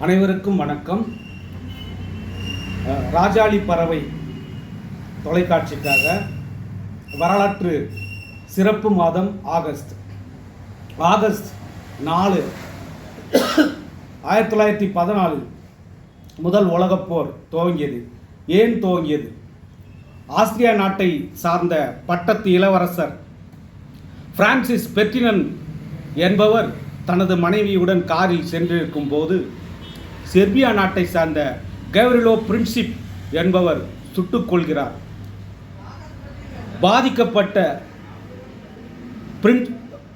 அனைவருக்கும் வணக்கம். ராஜாளி பறவை தொலைக்காட்சிக்காக வரலாற்று சிறப்பு மாதம் ஆகஸ்ட் 4 1914 முதல் உலகப்போர் துவங்கியது. ஏன் துவங்கியது? ஆஸ்திரியா நாட்டை சார்ந்த பட்டத்து இளவரசர் பிரான்சிஸ் பெர்டினண்ட் என்பவர் தனது மனைவியுடன் காரில் சென்றிருக்கும் போது செர்பியா நாட்டை சார்ந்த கேவ்ரிலோ பிரின்சிப் என்பவர் சுட்டுக் கொள்கிறார். பாதிக்கப்பட்ட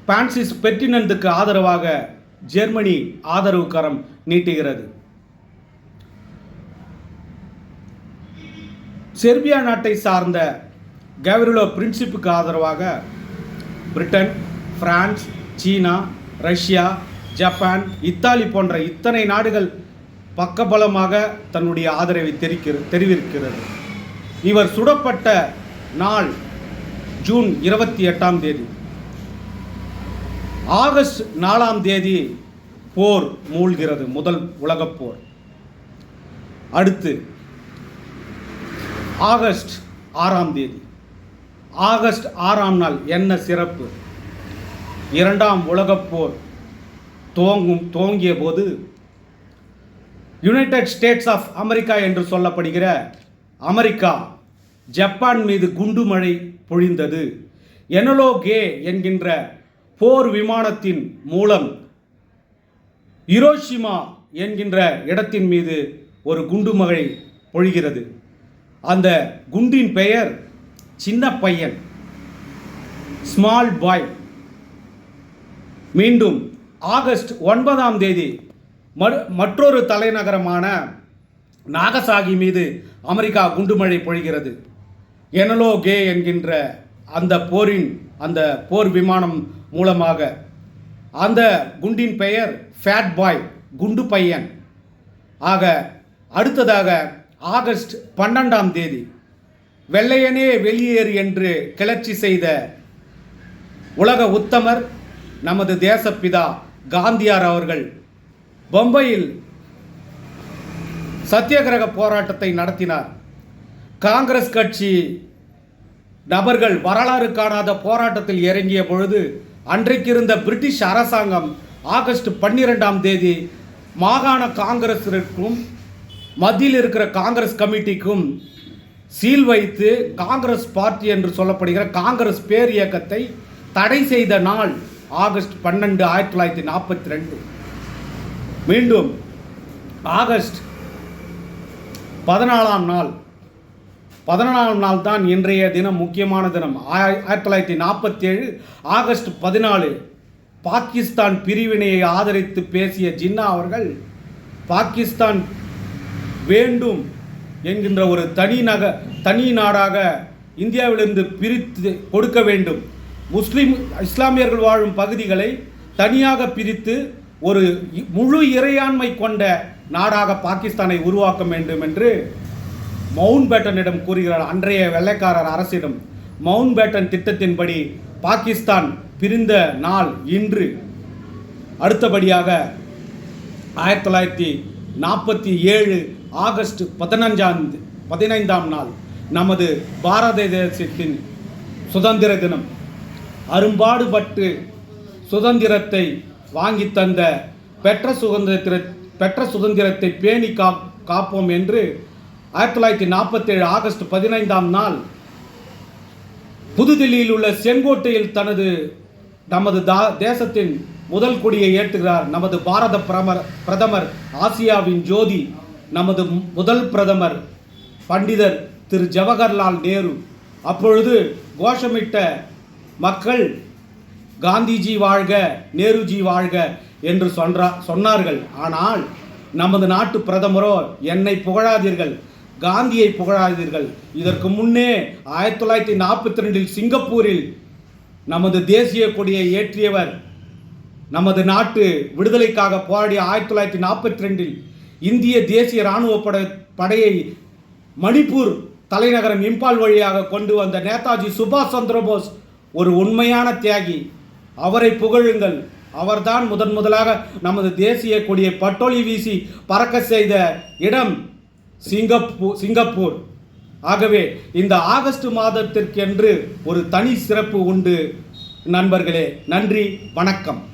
பிரான்சிஸ் பெர்டினண்டுக்கு ஆதரவாக ஜெர்மனி ஆதரவு கரம் நீட்டுகிறது. செர்பியா நாட்டை சார்ந்த கேவ்ரிலோ பிரின்சிப்புக்கு ஆதரவாக பிரிட்டன், பிரான்ஸ், சீனா, ரஷ்யா, ஜப்பான், இத்தாலி போன்ற இத்தனை நாடுகள் பக்கபலமாக தன்னுடைய ஆதரவை தெரிவிக்கிறது. இவர் சுடப்பட்ட நாள் ஜூன் 28 ஆகஸ்ட் 4 போர் மூழ்கிறது. முதல் உலகப் போர். அடுத்து ஆகஸ்ட் 6 ஆகஸ்ட் 6 நாள் என்ன சிறப்பு? இரண்டாம் உலகப் போர் துவங்கிய போது யுனைடெட் ஸ்டேட்ஸ் ஆஃப் அமெரிக்கா என்று சொல்லப்படுகிற அமெரிக்கா ஜப்பான் மீது குண்டு மழை பொழிந்தது. எனலோ கே என்கின்ற போர் விமானத்தின் மூலம் ஹிரோஷிமா என்கின்ற இடத்தின் மீது ஒரு குண்டு மழை பொழிகிறது. அந்த குண்டின் பெயர் சின்ன பையன், ஸ்மால் பாய். மீண்டும் ஆகஸ்ட் 9 மற்றொரு தலைநகரமான நாகசாகி மீது அமெரிக்கா குண்டுமழை பொழிகிறது. எனலோ கே என்கின்ற அந்த போர் விமானம் மூலமாக. அந்த குண்டின் பெயர் ஃபேட் பாய், குண்டு பையன். ஆக அடுத்ததாக ஆகஸ்ட் 12 வெள்ளையனே வெளியேறு என்று கிளர்ச்சி செய்த உலக உத்தமர் நமது தேசப்பிதா காந்தியார் அவர்கள் பம்பையில் சத்தியாகிரக போராட்டத்தை நடத்தினார். காங்கிரஸ் கட்சி நபர்கள் வரலாறு காணாத போராட்டத்தில் இறங்கிய பொழுது அன்றைக்கு இருந்த பிரிட்டிஷ் அரசாங்கம் ஆகஸ்ட் 12 மாகாண காங்கிரஸிற்கும் மத்தியில் இருக்கிற காங்கிரஸ் கமிட்டிக்கும் சீல் வைத்து காங்கிரஸ் பார்ட்டி என்று சொல்லப்படுகிற காங்கிரஸ் பேர் இயக்கத்தை தடை செய்த நாள் ஆகஸ்ட் 12 1942. மீண்டும் ஆகஸ்ட் 14 நாள் தான் இன்றைய தினம், முக்கியமான தினம். 1947 ஆகஸ்ட் 14 பாகிஸ்தான் பிரிவினையை ஆதரித்து பேசிய ஜின்னா அவர்கள் பாகிஸ்தான் வேண்டும் என்கின்ற ஒரு தனி நாடாக இந்தியாவிலிருந்து பிரித்து கொடுக்க வேண்டும், இஸ்லாமியர்கள் வாழும் பகுதிகளை தனியாக பிரித்து ஒரு முழு இறையாண்மை கொண்ட நாடாக பாகிஸ்தானை உருவாக்க வேண்டும் என்று மவுண்ட் பேட்டனிடம் கூறுகிறார். அன்றைய வெள்ளைக்காரர் அரசிடம் மவுண்ட் பேட்டன் திட்டத்தின்படி பாகிஸ்தான் பிரிந்த நாள் இன்று. அடுத்தபடியாக 1947 ஆகஸ்ட் 15 நாள் நமது பாரத தேசத்தின் சுதந்திர தினம். அரும்பாடுபட்டு சுதந்திரத்தை வாங்கி தந்த பெற்ற சுதந்திரத்தை பேணி காப்போம் என்று 1947 ஆகஸ்ட் 15 நாள் புதுதில்லியில் உள்ள செங்கோட்டையில் நமது தேசத்தின் முதல் கொடியை ஏற்றுகிறார் நமது பாரத பிரதமர், ஆசியாவின் ஜோதி, நமது முதல் பிரதமர் பண்டிதர் திரு ஜவஹர்லால் நேரு. அப்பொழுது கோஷமிட்ட மக்கள் காந்திஜி வாழ்க, நேருஜி வாழ்க என்று சொன்னார்கள். ஆனால் நமது நாட்டு பிரதமரோ என்னை புகழாதீர்கள், காந்தியை புகழாதீர்கள். இதற்கு முன்னே 1942 சிங்கப்பூரில் நமது தேசிய கொடியை ஏற்றியவர், நமது நாட்டு விடுதலைக்காக போராடி 1942 இந்திய தேசிய இராணுவ படையை மணிப்பூர் தலைநகரம் இம்பால் வழியாக கொண்டு வந்த நேதாஜி சுபாஷ் சந்திரபோஸ் ஒரு உண்மையான தியாகி. அவரை புகழுங்கள். அவர்தான் முதலாக நமது தேசிய கொடியை பட்டொலி வீசி பறக்க செய்த இடம் சிங்கப்பூர். ஆகவே இந்த ஆகஸ்ட் மாதத்திற்கென்று ஒரு தனி சிறப்பு உண்டு நண்பர்களே. நன்றி, வணக்கம்.